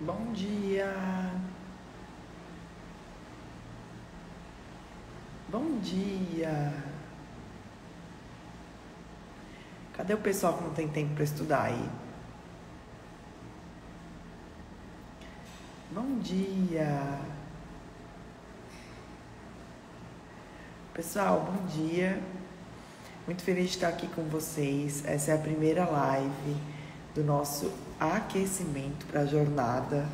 Bom dia! Bom dia! Cadê o pessoal que não tem tempo para estudar aí? Bom dia! Pessoal, bom dia! Muito feliz de estar aqui com vocês. Essa é a primeira live do nosso aquecimento para a jornada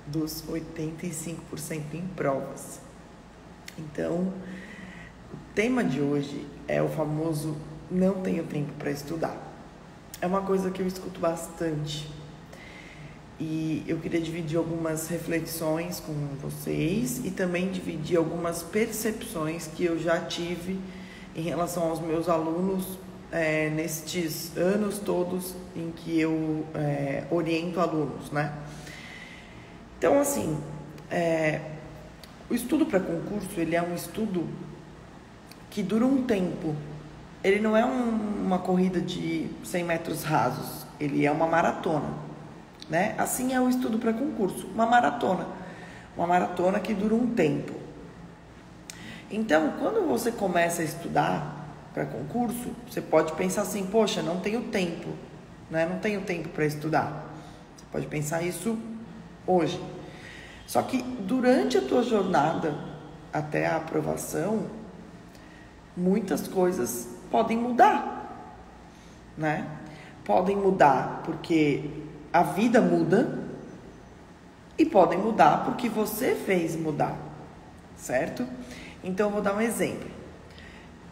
dos 85% em provas. Então, o tema de hoje é o famoso não tenho tempo para estudar. É uma coisa que eu escuto bastante e eu queria dividir algumas reflexões com vocês e também dividir algumas percepções que eu já tive em relação aos meus alunos nestes anos todos em que eu oriento alunos, né? Então, assim, o estudo para concurso, ele é um estudo que dura um tempo. Ele não é uma corrida de 100 metros rasos, ele é uma maratona, né? Assim é o estudo para concurso, uma maratona que dura um tempo. Então, quando você começa a estudar para concurso, você pode pensar assim, poxa, não tenho tempo, né? Não tenho tempo para estudar. Você pode pensar isso hoje. Só que durante a tua jornada até a aprovação, muitas coisas podem mudar, né? Podem mudar porque a vida muda e podem mudar porque você fez mudar, certo? Então, eu vou dar um exemplo,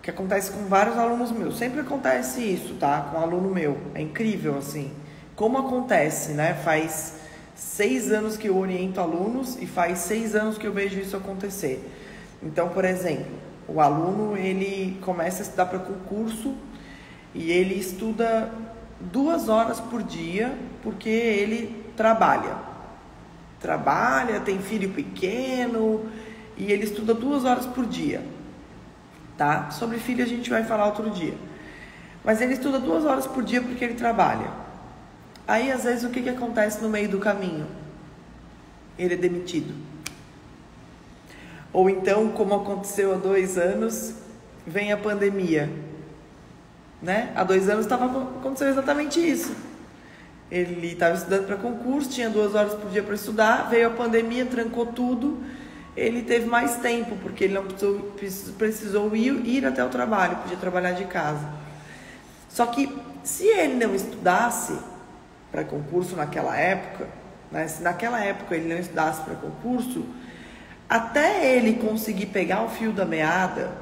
que acontece com vários alunos meus. Sempre acontece isso, tá? Com um aluno meu. É incrível, assim. Como acontece, né? Faz 6 anos que eu oriento alunos e faz 6 anos que eu vejo isso acontecer. Então, por exemplo, o aluno, ele começa a estudar para concurso e ele estuda 2 horas por dia porque ele trabalha, tem filho pequeno e ele estuda 2 horas por dia, tá? Sobre filho a gente vai falar outro dia. Mas ele estuda 2 horas por dia porque ele trabalha. Aí, às vezes, o que acontece no meio do caminho? Ele é demitido. Ou então, como aconteceu há 2 anos, vem a pandemia, né? Há 2 anos aconteceu exatamente isso. Ele estava estudando para concurso, tinha 2 horas por dia para estudar, veio a pandemia, trancou tudo. Ele teve mais tempo, porque ele não precisou ir até o trabalho, podia trabalhar de casa. Só que, se ele não estudasse para concurso naquela época, né? Se naquela época ele não estudasse para concurso, até ele conseguir pegar o fio da meada,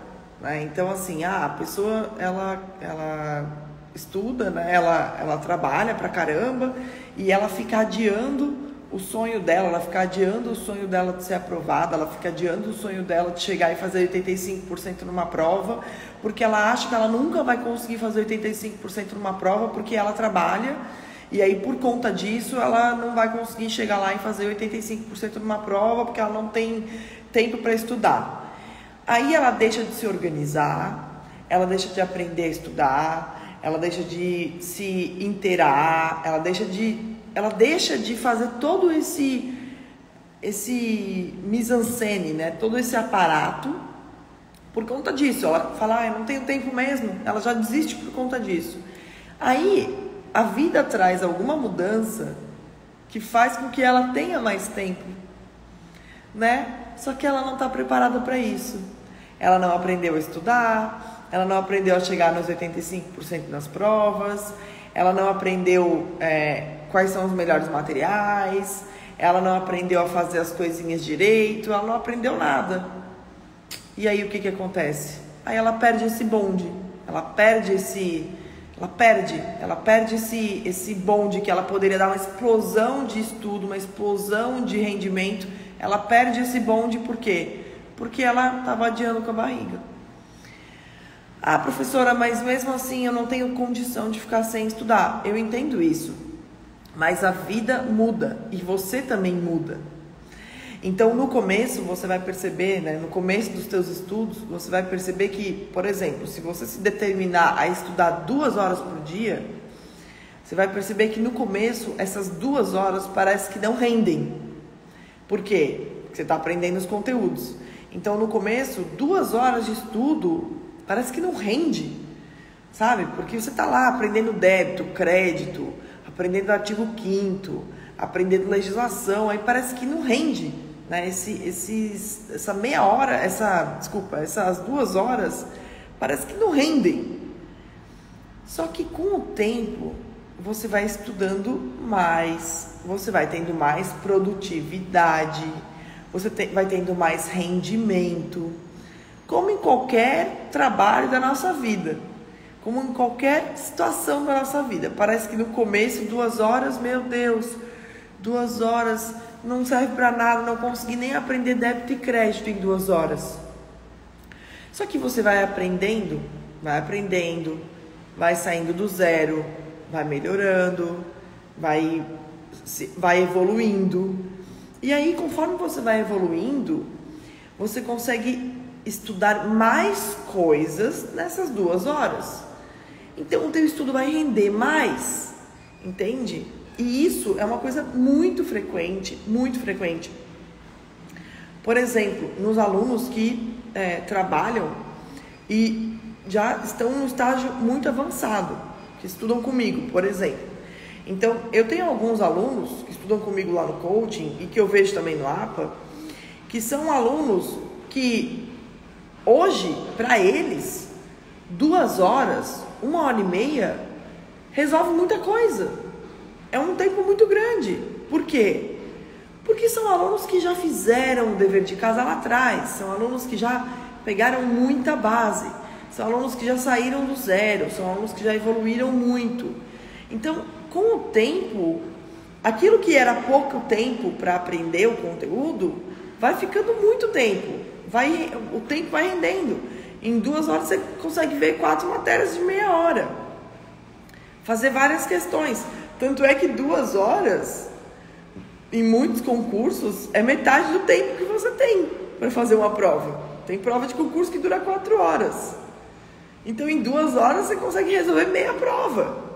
né? Então, assim, a pessoa, ela estuda, né? Ela trabalha pra caramba e ela fica adiando o sonho dela, ela fica adiando o sonho dela de ser aprovada, ela fica adiando o sonho dela de chegar e fazer 85% numa prova, porque ela acha que ela nunca vai conseguir fazer 85% numa prova, porque ela trabalha, e aí por conta disso ela não vai conseguir chegar lá e fazer 85% numa prova, porque ela não tem tempo para estudar. Aí ela deixa de se organizar, ela deixa de aprender a estudar, ela deixa de se inteirar, ela deixa de fazer todo esse mise-en-scène, né? Todo esse aparato por conta disso. Ela fala, eu não tenho tempo mesmo. Ela já desiste por conta disso. Aí a vida traz alguma mudança que faz com que ela tenha mais tempo, né? Só que ela não está preparada para isso. Ela não aprendeu a estudar, ela não aprendeu a chegar nos 85% nas provas, ela não aprendeu quais são os melhores materiais, ela não aprendeu a fazer as coisinhas direito, ela não aprendeu nada. E aí o que acontece? Aí ela perde esse bonde, ela perde esse bonde que ela poderia dar uma explosão de estudo, uma explosão de rendimento. Ela perde esse bonde por quê? Porque ela estava adiando com a barriga. Ah, professora, mas mesmo assim eu não tenho condição de ficar sem estudar. Eu entendo isso, mas a vida muda e você também muda. Então, no começo, você vai perceber, né, no começo dos teus estudos, você vai perceber que, por exemplo, se você se determinar a estudar 2 horas por dia, você vai perceber que no começo, essas 2 horas parece que não rendem. Por quê? Porque você está aprendendo os conteúdos. Então, no começo, 2 horas de estudo parece que não rende, sabe? Porque você está lá aprendendo débito, crédito, aprendendo artigo 5º, aprendendo legislação, aí parece que não rende, né? Essa meia hora, essas 2 horas, parece que não rendem. Só que com o tempo, você vai estudando mais, você vai tendo mais produtividade, você vai tendo mais rendimento, como em qualquer trabalho da nossa vida, como em qualquer situação da nossa vida. Parece que no começo, 2 horas, meu Deus, 2 horas não serve para nada, não consegui nem aprender débito e crédito em 2 horas. Só que você vai aprendendo, vai saindo do zero, vai melhorando, vai evoluindo. E aí, conforme você vai evoluindo, você consegue estudar mais coisas nessas 2 horas. Então, o teu estudo vai render mais, entende? E isso é uma coisa muito frequente, muito frequente. Por exemplo, nos alunos que trabalham e já estão num estágio muito avançado, que estudam comigo, por exemplo. Então, eu tenho alguns alunos que estudam comigo lá no coaching e que eu vejo também no APA, que são alunos que hoje, para eles, 2 horas, 1h30, resolve muita coisa. É um tempo muito grande. Por quê? Porque são alunos que já fizeram o dever de casa lá atrás, são alunos que já pegaram muita base, são alunos que já saíram do zero, são alunos que já evoluíram muito. Então, com o tempo, aquilo que era pouco tempo para aprender o conteúdo, vai ficando muito tempo. O tempo vai rendendo. Em 2 horas você consegue ver 4 matérias de meia hora. Fazer várias questões. Tanto é que 2 horas, em muitos concursos, é metade do tempo que você tem para fazer uma prova. Tem prova de concurso que dura 4 horas. Então, em 2 horas, você consegue resolver meia prova.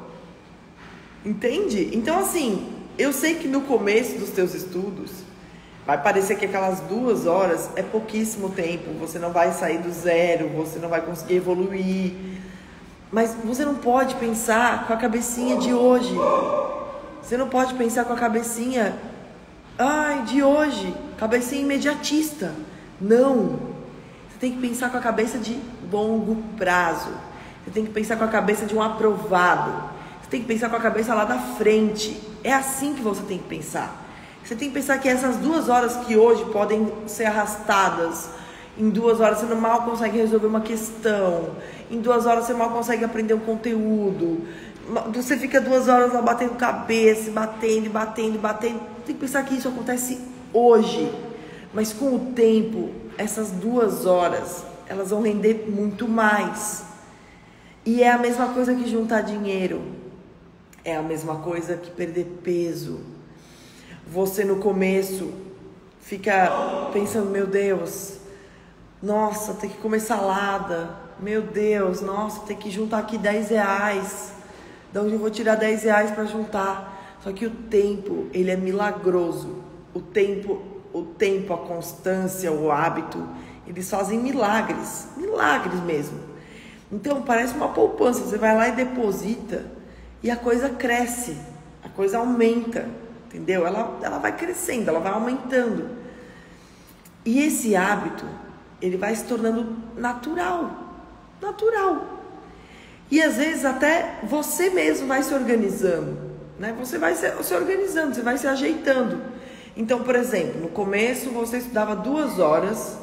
Entende? Então, assim, eu sei que no começo dos teus estudos, vai parecer que aquelas 2 horas é pouquíssimo tempo. Você não vai sair do zero, você não vai conseguir evoluir. Mas você não pode pensar com a cabecinha de hoje. Você não pode pensar com a cabecinha de hoje, cabecinha imediatista. Não. Você tem que pensar com a cabeça de longo prazo. Você tem que pensar com a cabeça de um aprovado. Você tem que pensar com a cabeça lá da frente. É assim que você tem que pensar. Você tem que pensar que essas 2 horas que hoje podem ser arrastadas, em 2 horas você mal consegue resolver uma questão, em 2 horas você mal consegue aprender um conteúdo, você fica 2 horas lá batendo cabeça, batendo. Tem que pensar que isso acontece hoje, mas com o tempo, essas 2 horas, elas vão render muito mais. E é a mesma coisa que juntar dinheiro, é a mesma coisa que perder peso. Você no começo fica pensando, meu Deus, nossa, tem que comer salada, meu Deus, nossa, tem que juntar aqui R$10, de onde eu vou tirar R$10 para juntar? Só que o tempo, ele é milagroso. O tempo, a constância, o hábito, eles fazem milagres mesmo. Então parece uma poupança, você vai lá e deposita e a coisa cresce, a coisa aumenta, entendeu? Ela vai crescendo, ela vai aumentando. E esse hábito, ele vai se tornando natural. E às vezes até você mesmo vai se organizando, né? Você vai se organizando, você vai se ajeitando. Então, por exemplo, no começo você estudava 2 horas,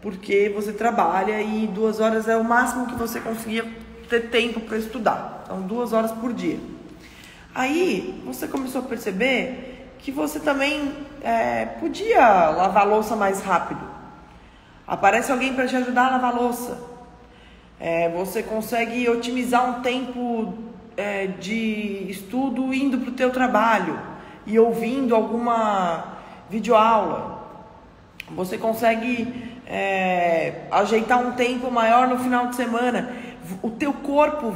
porque você trabalha e 2 horas é o máximo que você conseguia ter tempo para estudar. Então, 2 horas por dia. Aí, você começou a perceber que você também podia lavar a louça mais rápido. Aparece alguém para te ajudar a lavar a louça. Você consegue otimizar um tempo de estudo indo para o teu trabalho e ouvindo alguma videoaula. Você consegue ajeitar um tempo maior no final de semana. o teu corpo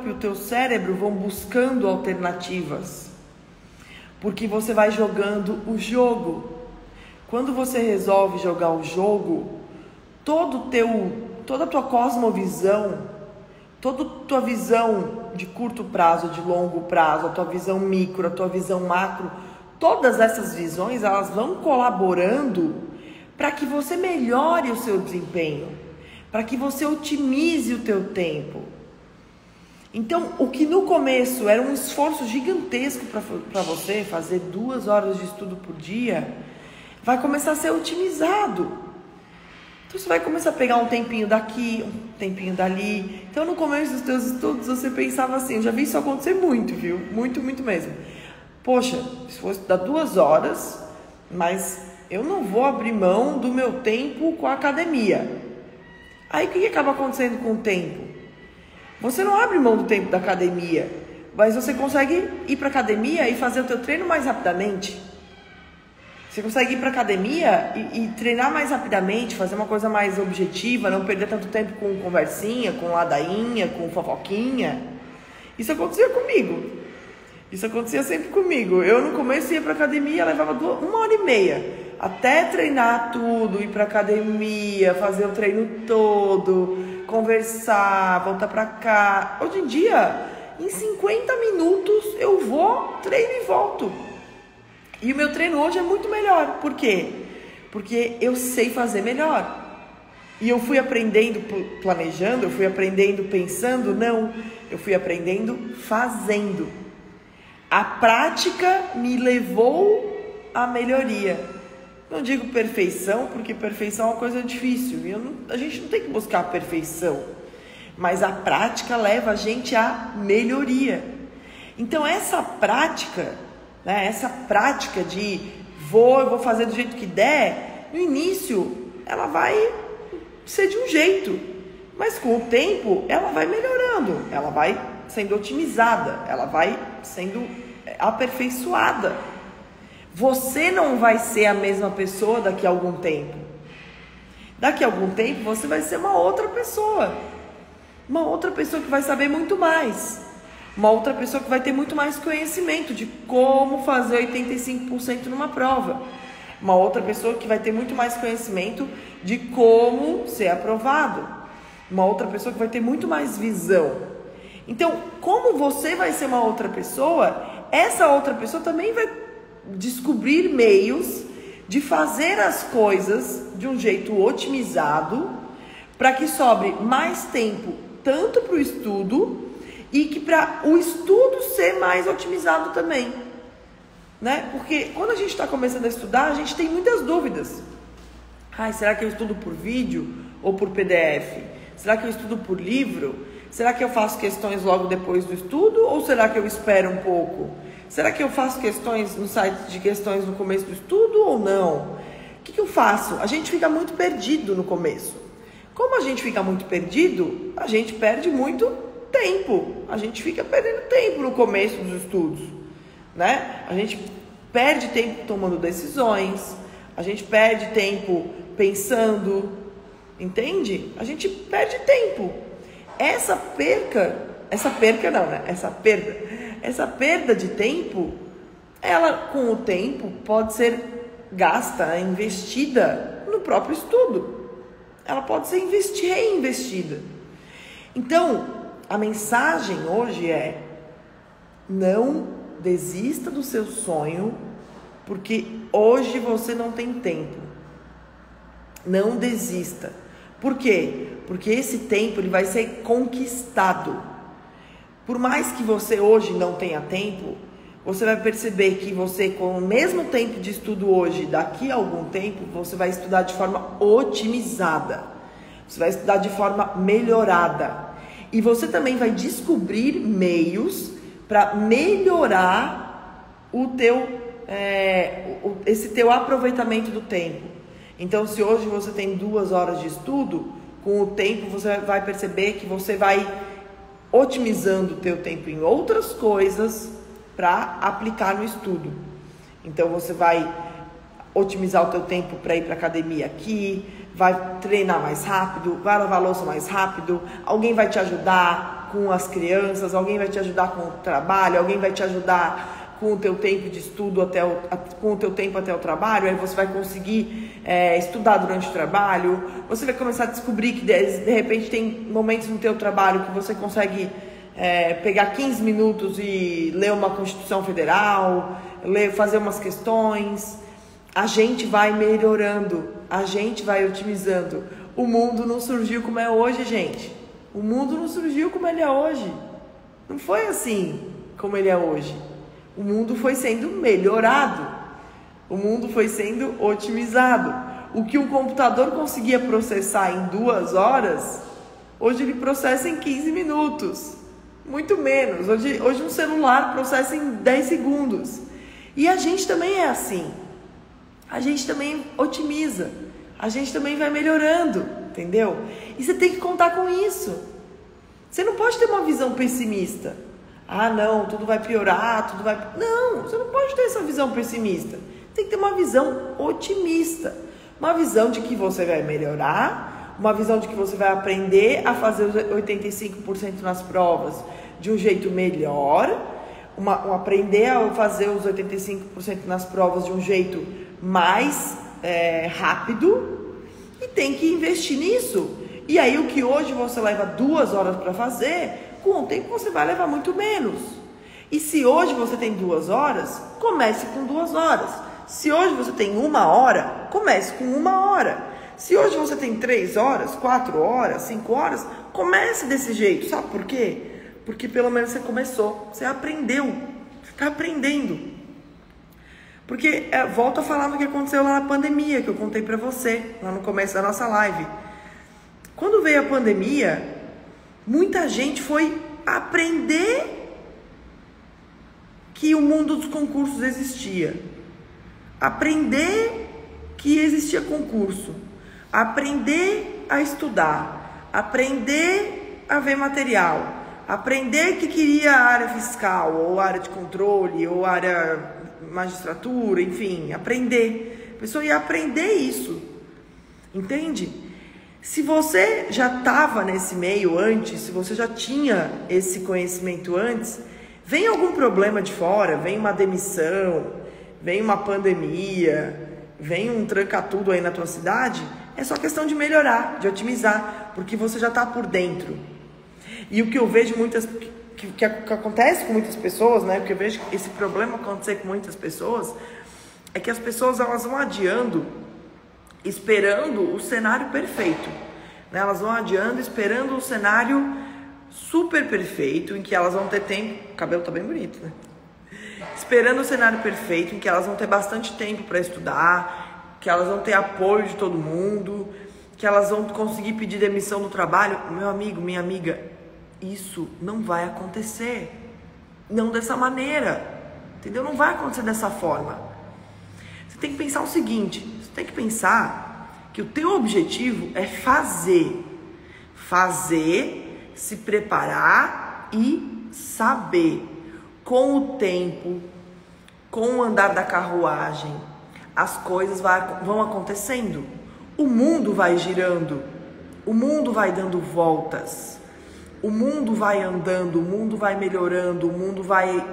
e o teu cérebro vão buscando alternativas, porque você vai jogando o jogo. Quando você resolve jogar o jogo, toda a tua cosmovisão, toda a tua visão de curto prazo, de longo prazo, a tua visão micro, a tua visão macro, todas essas visões, elas vão colaborando para que você melhore o seu desempenho, para que você otimize o teu tempo. Então, o que no começo era um esforço gigantesco para você fazer 2 horas de estudo por dia, vai começar a ser otimizado. Então, você vai começar a pegar um tempinho daqui, um tempinho dali. Então, no começo dos teus estudos, você pensava assim, eu já vi isso acontecer muito, viu? Muito, muito mesmo. Poxa, se for estudar 2 horas, mas eu não vou abrir mão do meu tempo com a academia. Aí, o que acaba acontecendo com o tempo? Você não abre mão do tempo da academia, mas você consegue ir para a academia e fazer o teu treino mais rapidamente. Você consegue ir para a academia e treinar mais rapidamente, fazer uma coisa mais objetiva, não perder tanto tempo com conversinha, com ladainha, com fofoquinha. Isso acontecia comigo. Isso acontecia sempre comigo. Eu no começo ia para a academia, levava 1h30 até treinar tudo, ir para a academia, fazer o treino todo, conversar, voltar para cá. Hoje em dia, em 50 minutos eu vou, treino e volto. E o meu treino hoje é muito melhor. Por quê? Porque eu sei fazer melhor. E eu fui aprendendo planejando, eu fui aprendendo pensando, não. Eu fui aprendendo fazendo. A prática me levou à melhoria. Não digo perfeição, porque perfeição é uma coisa difícil. A gente não tem que buscar a perfeição. Mas a prática leva a gente à melhoria. Então essa prática, né, essa prática de eu vou fazer do jeito que der, no início ela vai ser de um jeito. Mas com o tempo ela vai melhorando, ela vai sendo otimizada, ela vai sendo aperfeiçoada. Você não vai ser a mesma pessoa daqui a algum tempo. Daqui a algum tempo você vai ser uma outra pessoa. Uma outra pessoa que vai saber muito mais. Uma outra pessoa que vai ter muito mais conhecimento de como fazer 85% numa prova. Uma outra pessoa que vai ter muito mais conhecimento de como ser aprovado. Uma outra pessoa que vai ter muito mais visão. Então, como você vai ser uma outra pessoa, essa outra pessoa também vai descobrir meios de fazer as coisas de um jeito otimizado, para que sobre mais tempo tanto para o estudo e que para o estudo ser mais otimizado também, né? Porque quando a gente está começando a estudar, a gente tem muitas dúvidas. Será que eu estudo por vídeo ou por PDF? Será que eu estudo por livro? Será que eu faço questões logo depois do estudo ou será que eu espero um pouco? Será que eu faço questões no site de questões no começo do estudo ou não? O que eu faço? A gente fica muito perdido no começo. Como a gente fica muito perdido, a gente perde muito tempo. A gente fica perdendo tempo no começo dos estudos, né? A gente perde tempo tomando decisões, a gente perde tempo pensando, entende? A gente perde tempo. Essa perda de tempo, ela com o tempo pode ser gasta, investida no próprio estudo. Ela pode ser reinvestida. Então, a mensagem hoje é: não desista do seu sonho, porque hoje você não tem tempo. Não desista. Por quê? Porque esse tempo ele vai ser conquistado. Por mais que você hoje não tenha tempo, você vai perceber que você, com o mesmo tempo de estudo hoje, daqui a algum tempo, você vai estudar de forma otimizada. Você vai estudar de forma melhorada. E você também vai descobrir meios para melhorar esse teu aproveitamento do tempo. Então, se hoje você tem 2 horas de estudo, com o tempo você vai perceber que você vai otimizando o teu tempo em outras coisas para aplicar no estudo. Então, você vai otimizar o teu tempo para ir para a academia aqui, vai treinar mais rápido, vai lavar a louça mais rápido, alguém vai te ajudar com as crianças, alguém vai te ajudar com o trabalho, alguém vai te ajudar com o teu tempo de estudo com o teu tempo até o trabalho, aí você vai conseguir estudar durante o trabalho, você vai começar a descobrir que de repente tem momentos no teu trabalho que você consegue pegar 15 minutos e ler uma Constituição Federal, fazer umas questões. A gente vai melhorando, a gente vai otimizando. O mundo não surgiu como é hoje, gente. O mundo não surgiu como ele é hoje. Não foi assim como ele é hoje. O mundo foi sendo melhorado. O mundo foi sendo otimizado. O que um computador conseguia processar em 2 horas, hoje ele processa em 15 minutos. Muito menos. Hoje um celular processa em 10 segundos. E a gente também é assim. A gente também otimiza. A gente também vai melhorando, entendeu? E você tem que contar com isso. Você não pode ter uma visão pessimista. Ah, não, tudo vai piorar, tudo vai... Não, você não pode ter essa visão pessimista. Tem que ter uma visão otimista. Uma visão de que você vai melhorar, uma visão de que você vai aprender a fazer os 85% nas provas de um jeito melhor, aprender a fazer os 85% nas provas de um jeito mais rápido, e tem que investir nisso. E aí o que hoje você leva 2 horas para fazer, com o tempo você vai levar muito menos. E se hoje você tem 2 horas, comece com 2 horas. Se hoje você tem 1 hora, comece com 1 hora. Se hoje você tem 3 horas, 4 horas, 5 horas, comece desse jeito. Sabe por quê? Porque pelo menos você começou, você aprendeu, você está aprendendo. Porque volto a falar do que aconteceu lá na pandemia, que eu contei para você, lá no começo da nossa live. Quando veio a pandemia, muita gente foi aprender que o mundo dos concursos existia. Aprender que existia concurso. Aprender a estudar. Aprender a ver material. Aprender que queria a área fiscal, ou área de controle, ou área magistratura, enfim, aprender. A pessoa ia aprender isso. Entende? Se você já estava nesse meio antes, se você já tinha esse conhecimento antes, vem algum problema de fora, vem uma demissão, vem uma pandemia, vem um tranca-tudo aí na tua cidade, é só questão de melhorar, de otimizar, porque você já está por dentro. E o que eu vejo que acontece com muitas pessoas, né? Porque eu vejo esse problema acontecer com muitas pessoas, é que as pessoas elas vão adiando, esperando o cenário perfeito, né? Elas vão adiando, esperando o cenário super perfeito, em que elas vão ter tempo, o cabelo tá bem bonito, né? Esperando o cenário perfeito, em que elas vão ter bastante tempo para estudar, que elas vão ter apoio de todo mundo, que elas vão conseguir pedir demissão do trabalho. Meu amigo, minha amiga, isso não vai acontecer, não dessa maneira, entendeu? Não vai acontecer dessa forma. Você tem que pensar o seguinte, você tem que pensar que o teu objetivo é fazer, se preparar e saber. Com o tempo, com o andar da carruagem, as coisas vão acontecendo. O mundo vai girando, o mundo vai dando voltas, o mundo vai andando, o mundo vai melhorando, o mundo vai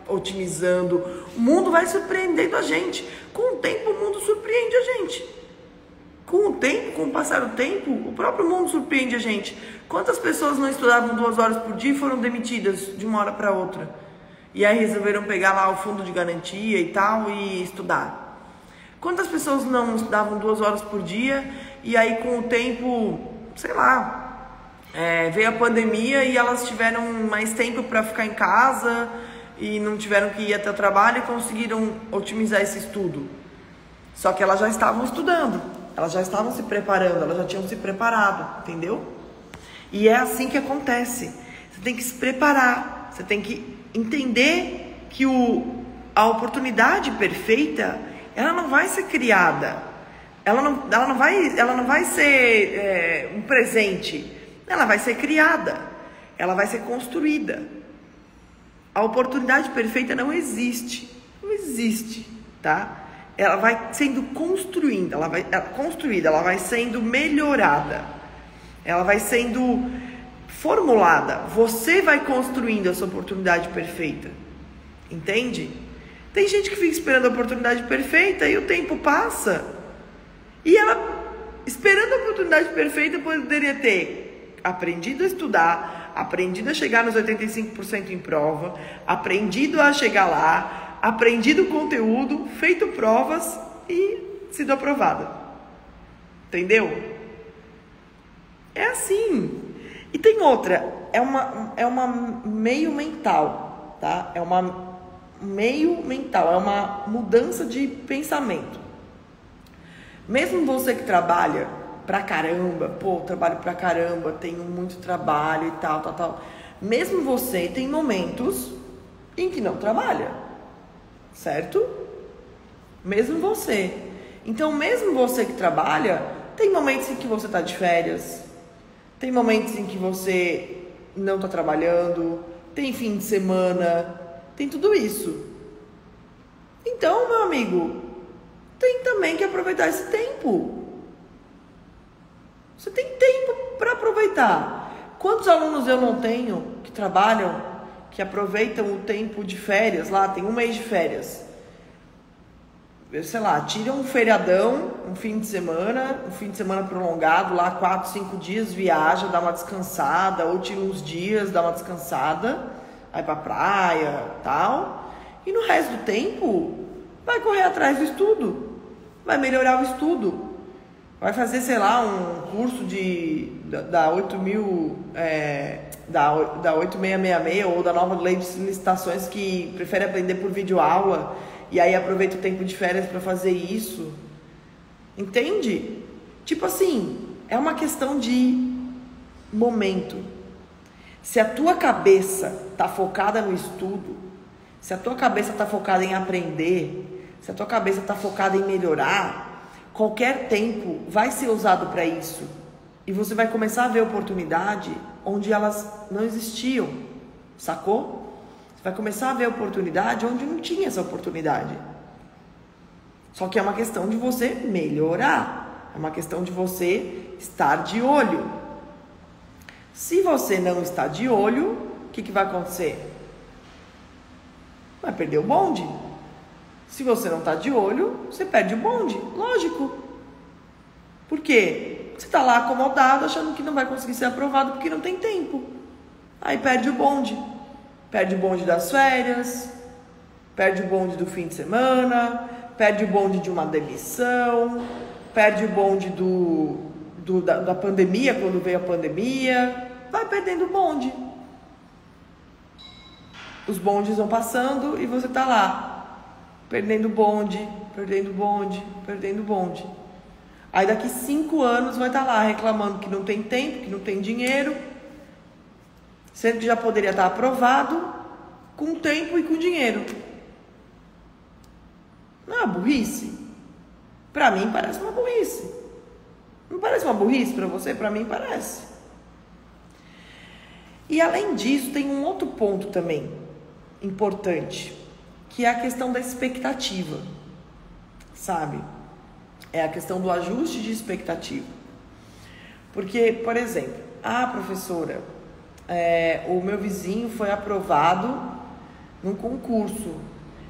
otimizando, o mundo vai surpreendendo a gente. Com o tempo, o mundo surpreende a gente. Com o tempo, com o passar do tempo, o próprio mundo surpreende a gente. Quantas pessoas não estudavam 2 horas por dia e foram demitidas de uma hora para outra? E aí resolveram pegar lá o fundo de garantia e tal e estudar. Quantas pessoas não estudavam 2 horas por dia e aí com o tempo, sei lá, veio a pandemia e elas tiveram mais tempo para ficar em casa e não tiveram que ir até o trabalho e conseguiram otimizar esse estudo. Só que elas já estavam estudando, elas já estavam se preparando, elas já tinham se preparado, entendeu? E é assim que acontece. Você tem que se preparar, você tem que entender que a oportunidade perfeita, ela não vai ser criada, ela não vai ser um presente, ela vai ser criada, ela vai ser construída. A oportunidade perfeita não existe, tá? ela vai sendo construída, ela vai sendo melhorada, ela vai sendo formulada. Você vai construindo essa oportunidade perfeita, entende? Tem gente que fica esperando a oportunidade perfeita e o tempo passa, e ela, esperando a oportunidade perfeita, poderia ter aprendido a estudar, aprendido a chegar nos 85% em prova, aprendido a chegar lá, aprendido o conteúdo, feito provas e sido aprovada. Entendeu? É assim. E tem outra, é uma meio mental, tá? É uma meio mental, é uma mudança de pensamento. Mesmo você que trabalha pra caramba, trabalho pra caramba, tenho muito trabalho e tal. Mesmo você tem momentos em que não trabalha, certo? Mesmo você. Então, mesmo você que trabalha, tem momentos em que você tá de férias, tem momentos em que você não tá trabalhando, tem fim de semana, tem tudo isso. Então, meu amigo, tem também que aproveitar esse tempo. Você tem tempo para aproveitar. Quantos alunos eu não tenho que trabalham, que aproveitam o tempo de férias lá, tem um mês de férias, sei lá, tiram um feriadão, um fim de semana prolongado lá, 4, 5 dias, viaja, dá uma descansada, ou tira uns dias, dá uma descansada, vai pra praia, tal, e no resto do tempo vai correr atrás do estudo, vai melhorar o estudo, vai fazer, sei lá, um curso da 8666 ou da nova lei de licitações, que prefere aprender por videoaula e aí aproveita o tempo de férias para fazer isso. Entende? Tipo assim, é uma questão de momento. Se a tua cabeça tá focada no estudo, se a tua cabeça tá focada em aprender, se a tua cabeça tá focada em melhorar, qualquer tempo vai ser usado para isso. E você vai começar a ver oportunidade onde elas não existiam, sacou? Você vai começar a ver oportunidade onde não tinha essa oportunidade. Só que é uma questão de você melhorar, é uma questão de você estar de olho. Se você não está de olho, o que vai acontecer? Vai perder o bonde. Se você não está de olho, você perde o bonde, lógico. Por quê? Você está lá acomodado, achando que não vai conseguir ser aprovado porque não tem tempo. Aí perde o bonde. Perde o bonde das férias, perde o bonde do fim de semana, perde o bonde de uma demissão, perde o bonde da pandemia, quando veio a pandemia. Vai perdendo o bonde. Os bondes vão passando e você está lá, perdendo bonde, perdendo bonde, perdendo bonde. Aí daqui 5 anos vai estar lá reclamando que não tem tempo, que não tem dinheiro, sendo que já poderia estar aprovado com tempo e com dinheiro. Não é uma burrice? Para mim parece uma burrice. Não parece uma burrice para você? Para mim parece. E além disso, tem um outro ponto também importante, que é a questão da expectativa, sabe? É a questão do ajuste de expectativa. Porque, por exemplo, professora, o meu vizinho foi aprovado num concurso,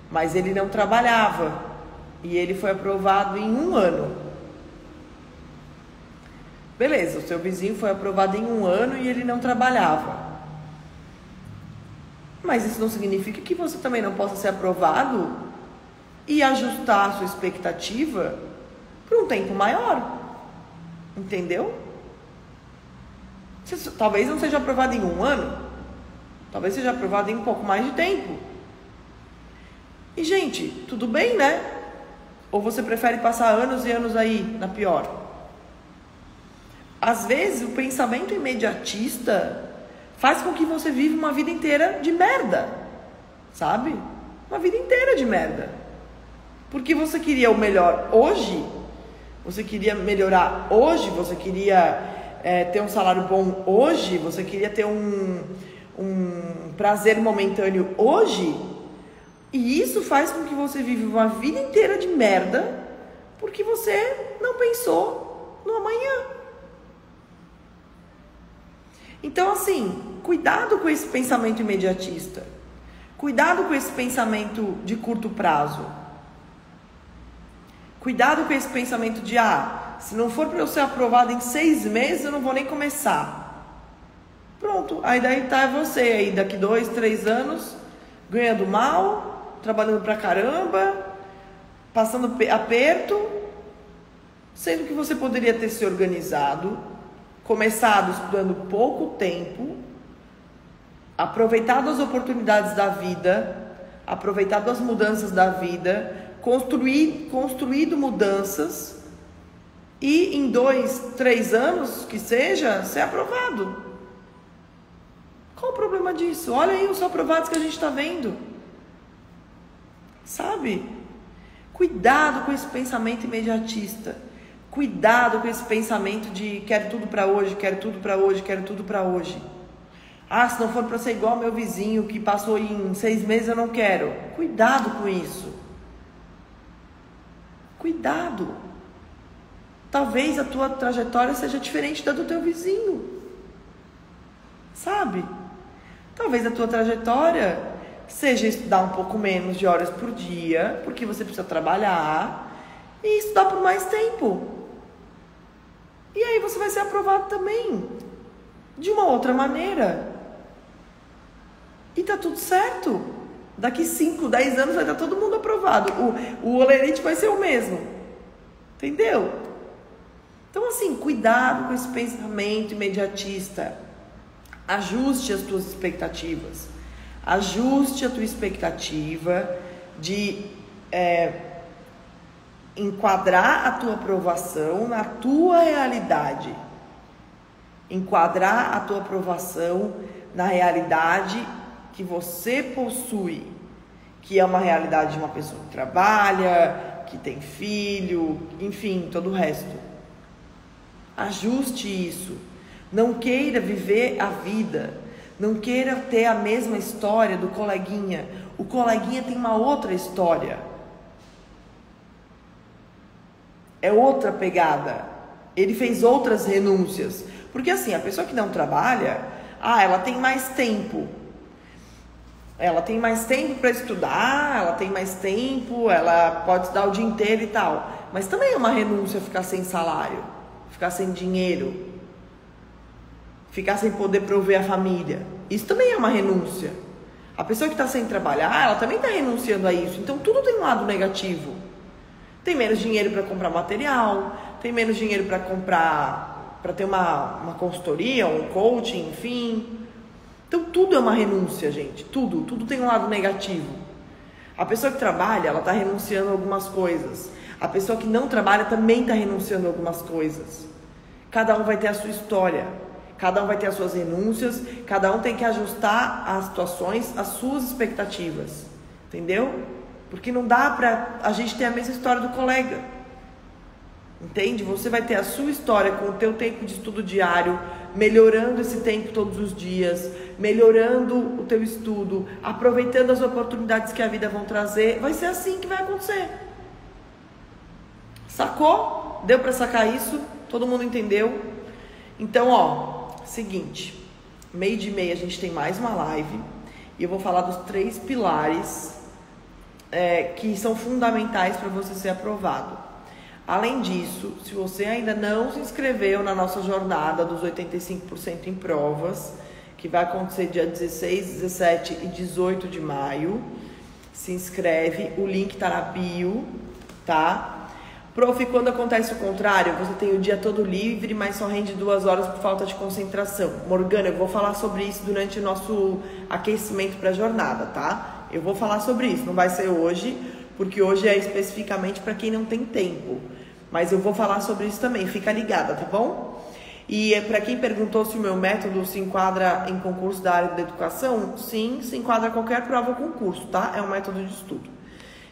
mas ele não trabalhava, e ele foi aprovado em 1 ano. Beleza, o seu vizinho foi aprovado em 1 ano e ele não trabalhava. Mas isso não significa que você também não possa ser aprovado e ajustar a sua expectativa por um tempo maior. Entendeu? Você talvez não seja aprovado em 1 ano, talvez seja aprovado em um pouco mais de tempo. E, gente, tudo bem, né? Ou você prefere passar anos e anos aí na pior? Às vezes, o pensamento imediatista faz com que você viva uma vida inteira de merda, sabe? Uma vida inteira de merda. Porque você queria o melhor hoje, você queria melhorar hoje, você queria ter um salário bom hoje, você queria ter um prazer momentâneo hoje, E isso faz com que você viva uma vida inteira de merda, porque você não pensou no amanhã. Então, assim, cuidado com esse pensamento imediatista. Cuidado com esse pensamento de curto prazo. Cuidado com esse pensamento de, se não for para eu ser aprovado em 6 meses, eu não vou nem começar. Pronto, aí daí tá você aí, daqui 2, 3 anos, ganhando mal, trabalhando pra caramba, passando aperto, sendo que você poderia ter se organizado, começado estudando pouco tempo, aproveitado as oportunidades da vida, aproveitado as mudanças da vida, construído mudanças e em 2, 3 anos, que seja, ser aprovado. Qual o problema disso? Olha aí os aprovados que a gente está vendo. Sabe? Cuidado com esse pensamento imediatista. Cuidado com esse pensamento de quero tudo para hoje, quero tudo para hoje, quero tudo para hoje. Se não for para ser igual ao meu vizinho que passou em 6 meses, eu não quero. Cuidado com isso. Cuidado. Talvez a tua trajetória seja diferente da do teu vizinho. Sabe? Talvez a tua trajetória seja estudar um pouco menos de horas por dia, porque você precisa trabalhar, e estudar por mais tempo. E aí você vai ser aprovado também, de uma outra maneira. E tá tudo certo. Daqui 5, 10 anos vai estar todo mundo aprovado. O olerite vai ser o mesmo. Entendeu? Então, assim, cuidado com esse pensamento imediatista. Ajuste as tuas expectativas. Ajuste a tua expectativa de enquadrar a tua aprovação na tua realidade. Enquadrar a tua aprovação na realidade que você possui, que é uma realidade de uma pessoa que trabalha, que tem filho, enfim, todo o resto. Ajuste isso. Não queira viver a vida. Não queira ter a mesma história do coleguinha. O coleguinha tem uma outra história. É outra pegada. Ele fez outras renúncias. Porque assim, a pessoa que não trabalha, ela tem mais tempo. Ela tem mais tempo para estudar, ela tem mais tempo, ela pode estudar o dia inteiro e tal. Mas também é uma renúncia ficar sem salário, ficar sem dinheiro, ficar sem poder prover a família. Isso também é uma renúncia. A pessoa que está sem trabalhar, ela também está renunciando a isso. Então tudo tem um lado negativo. Tem menos dinheiro para comprar material, tem menos dinheiro para comprar, para ter uma consultoria, um coaching, enfim. Então tudo é uma renúncia, gente. Tudo tem um lado negativo. A pessoa que trabalha, ela está renunciando a algumas coisas. A pessoa que não trabalha também está renunciando a algumas coisas. Cada um vai ter a sua história. Cada um vai ter as suas renúncias. Cada um tem que ajustar as situações, as suas expectativas. Entendeu? Porque não dá pra a gente ter a mesma história do colega. Entende? Você vai ter a sua história com o teu tempo de estudo diário, melhorando esse tempo todos os dias, melhorando o teu estudo, aproveitando as oportunidades que a vida vão trazer. Vai ser assim que vai acontecer. Sacou? Deu pra sacar isso? Todo mundo entendeu? Então, seguinte, 12:30 a gente tem mais uma live e eu vou falar dos 3 pilares que são fundamentais para você ser aprovado. Além disso, se você ainda não se inscreveu na nossa jornada dos 85% em provas, que vai acontecer dia 16, 17 e 18 de maio, se inscreve, o link tá na bio, tá? Prof, quando acontece o contrário, você tem o dia todo livre, mas só rende 2 horas por falta de concentração. Morgana, eu vou falar sobre isso durante o nosso aquecimento para a jornada, tá? Eu vou falar sobre isso, não vai ser hoje, porque hoje é especificamente para quem não tem tempo. Mas eu vou falar sobre isso também, fica ligada, tá bom? E para quem perguntou se o meu método se enquadra em concurso da área da educação, sim, se enquadra a qualquer prova ou concurso, tá? É um método de estudo.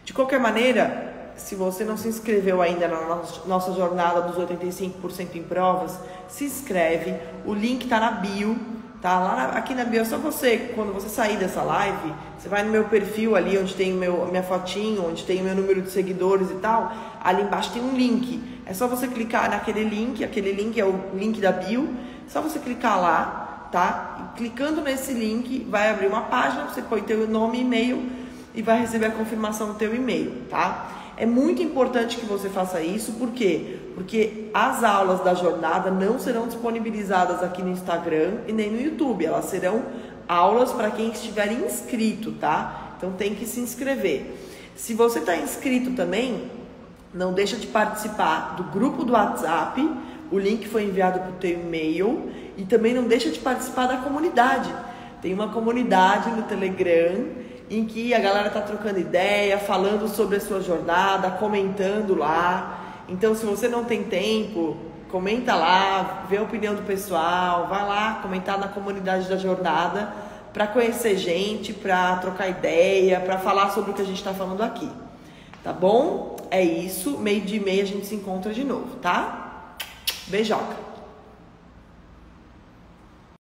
De qualquer maneira, se você não se inscreveu ainda na nossa jornada dos 85% em provas, se inscreve, o link tá na bio, tá? Aqui na bio, só você, quando você sair dessa live, você vai no meu perfil ali, onde tem minha fotinho, onde tem o meu número de seguidores e tal, ali embaixo tem um link. É só você clicar naquele link, aquele link é o link da bio, só você clicar lá, tá? E clicando nesse link, vai abrir uma página, você põe teu nome e e-mail e vai receber a confirmação do teu e-mail, tá? É muito importante que você faça isso, por quê? Porque as aulas da jornada não serão disponibilizadas aqui no Instagram e nem no YouTube. Elas serão aulas para quem estiver inscrito, tá? Então tem que se inscrever. Se você está inscrito também, não deixa de participar do grupo do WhatsApp. O link foi enviado para o teu e-mail. E também não deixa de participar da comunidade. Tem uma comunidade no Telegram em que a galera tá trocando ideia, falando sobre a sua jornada, comentando lá. Então, se você não tem tempo, comenta lá, vê a opinião do pessoal, vai lá comentar na comunidade da jornada para conhecer gente, para trocar ideia, para falar sobre o que a gente está falando aqui. Tá bom? É isso. 12:30 a gente se encontra de novo, tá? Beijoca!